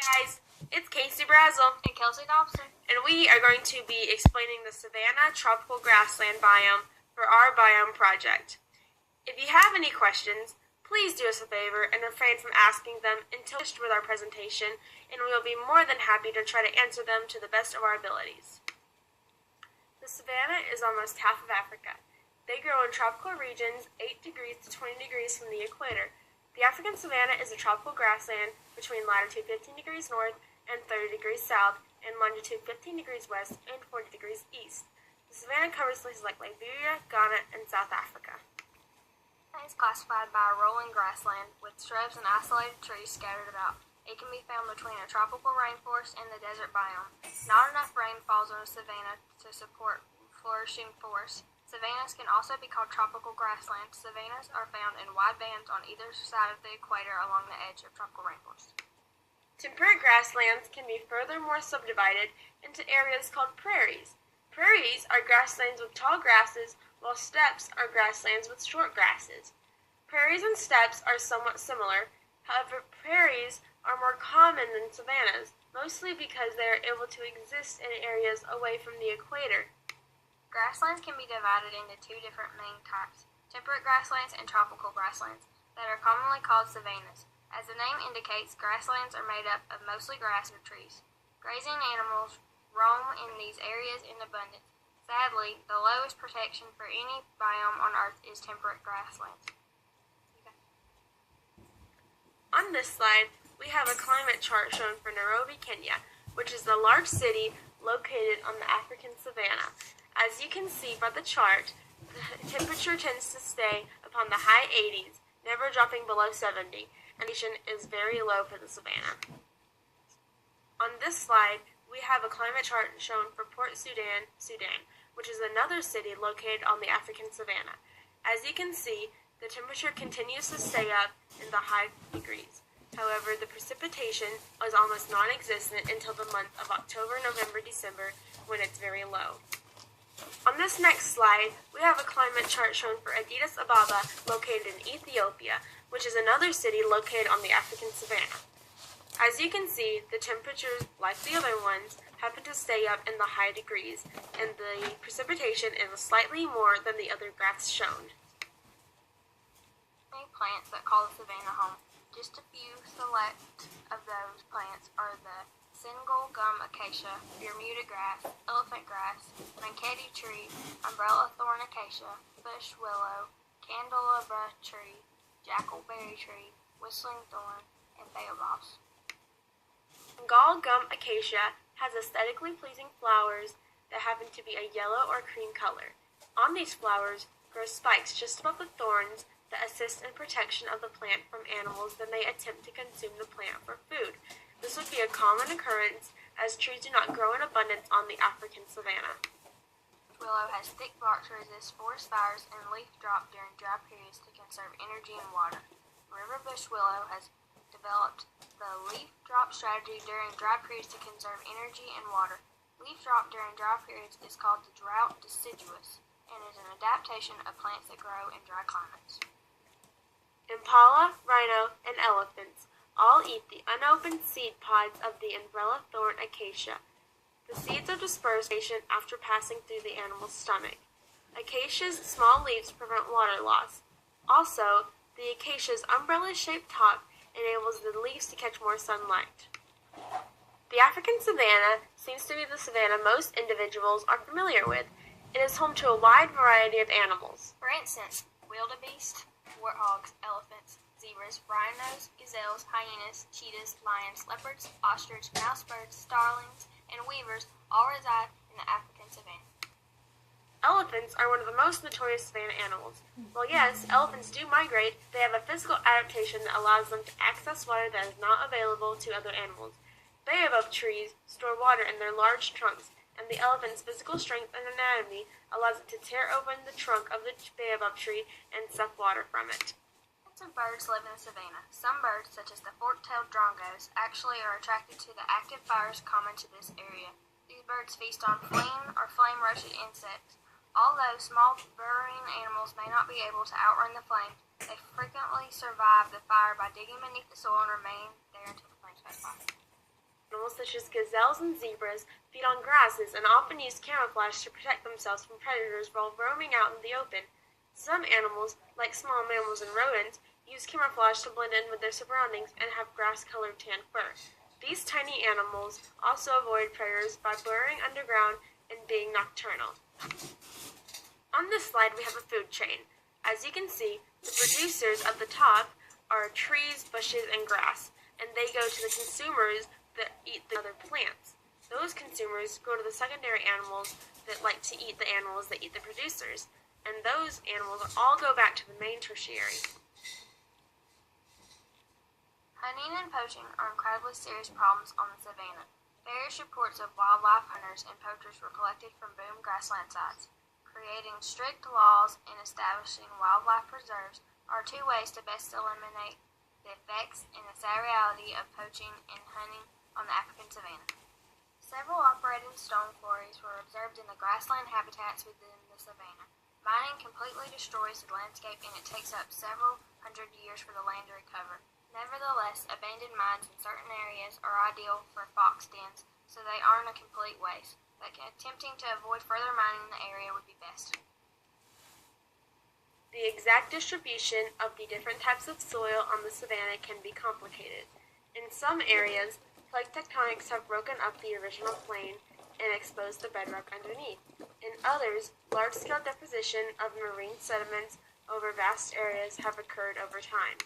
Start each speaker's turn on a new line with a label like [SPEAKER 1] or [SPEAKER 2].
[SPEAKER 1] Guys, it's Casey Brazell
[SPEAKER 2] and Kelsie Dobson,
[SPEAKER 1] and we are going to be explaining the savanna tropical grassland biome for our biome project. If you have any questions, please do us a favor and refrain from asking them until we're finished with our presentation, and we will be more than happy to try to answer them to the best of our abilities. The savanna is almost half of Africa. They grow in tropical regions 8 degrees to 20 degrees from the equator. The African savanna is a tropical grassland between latitude 15 degrees north and 30 degrees south and longitude 15 degrees west and 40 degrees east. The savanna covers places like Liberia, Ghana, and South Africa.
[SPEAKER 2] It is classified by a rolling grassland with shrubs and isolated trees scattered about. It can be found between a tropical rainforest and the desert biome. Not enough rain falls on the savanna to support flourishing forests. Savannas can also be called tropical grasslands. Savannas are found in wide bands on either side of the equator along the edge of tropical rainforests.
[SPEAKER 1] Temperate grasslands can be furthermore subdivided into areas called prairies. Prairies are grasslands with tall grasses, while steppes are grasslands with short grasses. Prairies and steppes are somewhat similar. However, prairies are more common than savannas, mostly because they are able to exist in areas away from the equator.
[SPEAKER 2] Grasslands can be divided into two different main types, temperate grasslands and tropical grasslands, that are commonly called savannas. As the name indicates, grasslands are made up of mostly grass or trees. Grazing animals roam in these areas in abundance. Sadly, the lowest protection for any biome on Earth is temperate grasslands.
[SPEAKER 1] On this slide, we have a climate chart shown for Nairobi, Kenya, which is a large city located on the African savanna. As you can see by the chart, the temperature tends to stay upon the high 80s, never dropping below 70, and the elevation is very low for the savanna. On this slide, we have a climate chart shown for Port Sudan, Sudan, which is another city located on the African savanna. As you can see, the temperature continues to stay up in the high degrees. However, the precipitation is almost non-existent until the month of October, November, December, when it's very low. On this next slide, we have a climate chart shown for Addis Ababa, located in Ethiopia, which is another city located on the African savanna. As you can see, the temperatures, like the other ones, happen to stay up in the high degrees, and the precipitation is slightly more than the other graphs shown.
[SPEAKER 2] Many plants that call the savanna home. Just a few select of those plants are the single gum acacia, Bermuda grass, elephant grass, mankaty tree, umbrella thorn acacia, bush willow, candelabra tree, jackalberry tree, whistling thorn, and baobabs.
[SPEAKER 1] Bengal gum acacia has aesthetically pleasing flowers that happen to be a yellow or cream color. On these flowers grow spikes just above the thorns that assist in protection of the plant from animals that may attempt to consume the plant for food. This would be a common occurrence as trees do not grow in abundance on the African savanna.
[SPEAKER 2] Willow has thick bark to resist forest fires and leaf drop during dry periods to conserve energy and water. River bush willow has developed the leaf drop strategy during dry periods to conserve energy and water. Leaf drop during dry periods is called the drought deciduous and is an adaptation of plants that grow in dry climates.
[SPEAKER 1] Impala, rhino, and elephants all eat the unopened seed pods of the umbrella thorn acacia. The seeds are dispersed after passing through the animal's stomach. Acacia's small leaves prevent water loss. Also, the acacia's umbrella-shaped top enables the leaves to catch more sunlight. The African savanna seems to be the savanna most individuals are familiar with. It is home to a wide variety of animals.
[SPEAKER 2] For instance, wildebeest, warthogs, elephants, zebras, rhinos, gazelles, hyenas, cheetahs, lions, leopards, ostrich, mouse birds, starlings, and weavers all reside in the African savanna.
[SPEAKER 1] Elephants are one of the most notorious savanna animals. Well, yes, elephants do migrate. They have a physical adaptation that allows them to access water that is not available to other animals. Baobab trees store water in their large trunks, and the elephant's physical strength and anatomy allows it to tear open the trunk of the baobab tree and suck water from it.
[SPEAKER 2] Of birds live in the savanna. Some birds, such as the fork-tailed drongos, actually are attracted to the active fires common to this area. These birds feast on flame or flame-roasted insects. Although small burrowing animals may not be able to outrun the flames, they frequently survive the fire by digging beneath the soil and remain there until the flames pass by.
[SPEAKER 1] such as gazelles and zebras, feed on grasses and often use camouflage to protect themselves from predators while roaming out in the open. Some animals, like small mammals and rodents, use camouflage to blend in with their surroundings and have grass-colored tan fur. These tiny animals also avoid predators by burrowing underground and being nocturnal. On this slide, we have a food chain. As you can see, the producers at the top are trees, bushes, and grass, and they go to the consumers that eat the other plants. Those consumers go to the secondary animals that like to eat the animals that eat the producers, and those animals all go back to the main tertiary.
[SPEAKER 2] Hunting and poaching are incredibly serious problems on the savanna. Various reports of wildlife hunters and poachers were collected from boomed grassland sites. Creating strict laws and establishing wildlife preserves are two ways to best eliminate the effects and the sad reality of poaching and hunting on the African savanna. Several operating stone quarries were observed in the grassland habitats within the savanna. Mining completely destroys the landscape, and it takes up several hundred years for the land to recover. Nevertheless, abandoned mines in certain areas are ideal for fox dens, so they aren't a complete waste. But attempting to avoid further mining in the area would be best.
[SPEAKER 1] The exact distribution of the different types of soil on the savanna can be complicated. In some areas, plate tectonics have broken up the original plain and exposed the bedrock underneath. In others, large-scale deposition of marine sediments over vast areas have occurred over time.